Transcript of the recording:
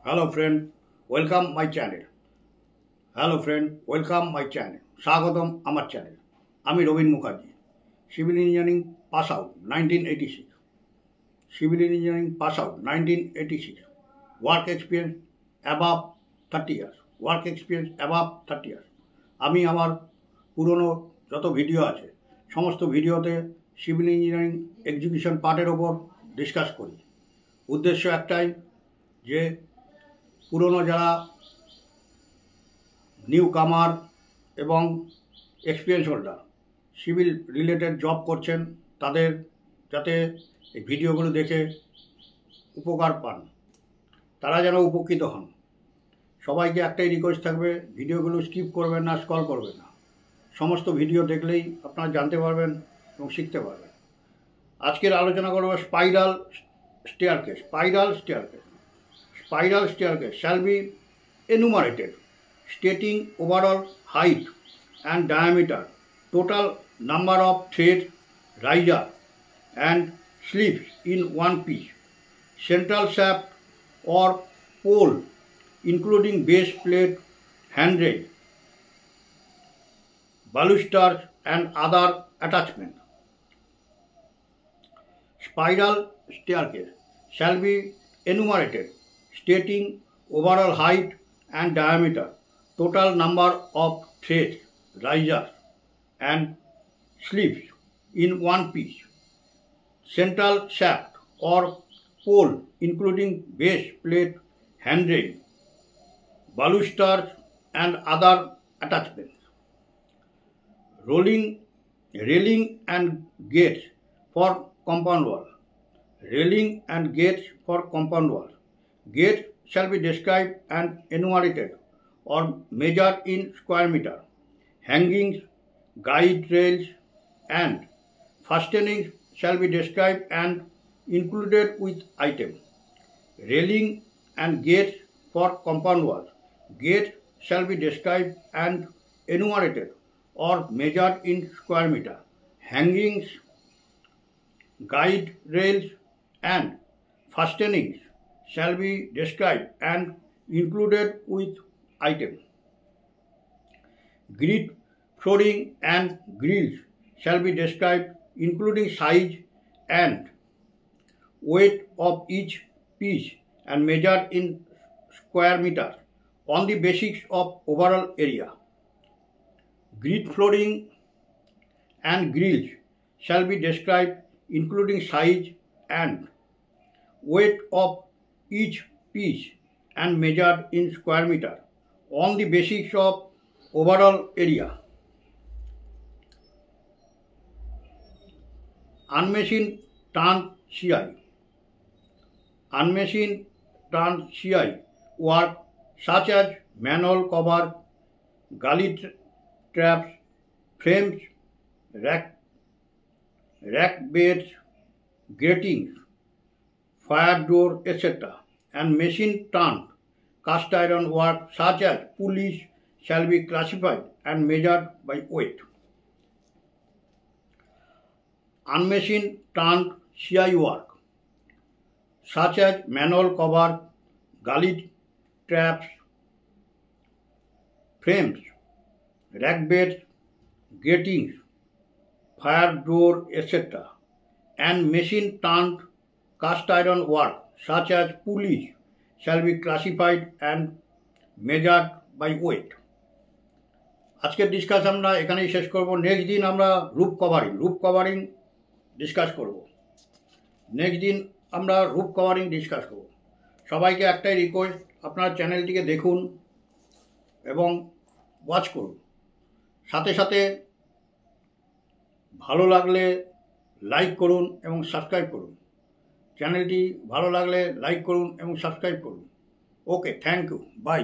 Hello friend, welcome my channel. Hello friend, welcome my channel. স্বাগতম আমার channel. আমি Rabin Mukherjee. Civil engineering pass out 1986। Civil engineering pass out 1986। Work experience above 30 years. Work experience above 30 years. আমি আমার পুরনো যত video আছে সমস্ত ভিডিওতে সিভিল ইঞ্জিনিয়ারিং এক্সিকিউশন পার্টের ওপর ডিসকাস করি। উদ্দেশ্য একটাই যে পুরনো যারা নিউ কামার এবং experience holder civil related job করছেন তাদের যাতে এই ভিডিওগুলো দেখে উপকার পান, তারা যেন উপকৃত হন। সবাইকে একটাই রিকোয়েস্ট থাকবে, ভিডিওগুলো স্কিপ করবেন না, স্ক্রল করবেন না। সমস্ত ভিডিও দেখলেই আপনারা জানতে পারবেন এবং শিখতে পারবেন। আজকের আলোচনা করব spiral staircase. Spiral staircase shall be enumerated, stating overall height and diameter, total number of threads, riser and sleeves in one piece, central shaft or pole, including base plate, handrail, balusters and other attachments. Spiral staircase shall be enumerated, stating overall height and diameter, total number of threads, risers and sleeves in one piece, central shaft or pole including base plate, handrail, balusters and other attachments. Railing and gates for compound wall. Railing and gates for compound wall. Gates shall be described and enumerated or measured in square meter. Hangings, guide rails and fastenings shall be described and included with item. Railing and gates for compound wall. Gates shall be described and enumerated or measured in square meter. Hangings, guide rails and fastenings shall be described and included with item. Grid flooring and grills shall be described including size and weight of each piece and measured in square meters on the basis of overall area. Grid flooring and grills shall be described including size and weight of each piece and measured in square meter on the basis of overall area. Unmachined turned CI. Unmachined turned CI work such as manhole cover, gully traps, frames, rack beds, gratings, fire door, etc. and machine turned cast iron work such as pulleys shall be classified and measured by weight. Unmachined turned CI work such as manhole cover, gully traps, frames, rack beds, gratings, fire door, etc. and machine turned cast iron work such as pulleys shall be classified and measured by weight. আজকের discuss আমরা এখানেই শেষ করব। Next দিন আমরা roof covering discuss করব। সবাইকে একটাই রিকোয়েস্ট, আপনার চ্যানেলটিকে দেখুন এবং ওয়াচ করুন। সাথে সাথে ভালো লাগলে লাইক করুন এবং সাবস্ক্রাইব করুন। চ্যানেলটি ভালো লাগলে লাইক করুন এবং সাবস্ক্রাইব করুন। ওকে, থ্যাংক ইউ, বাই।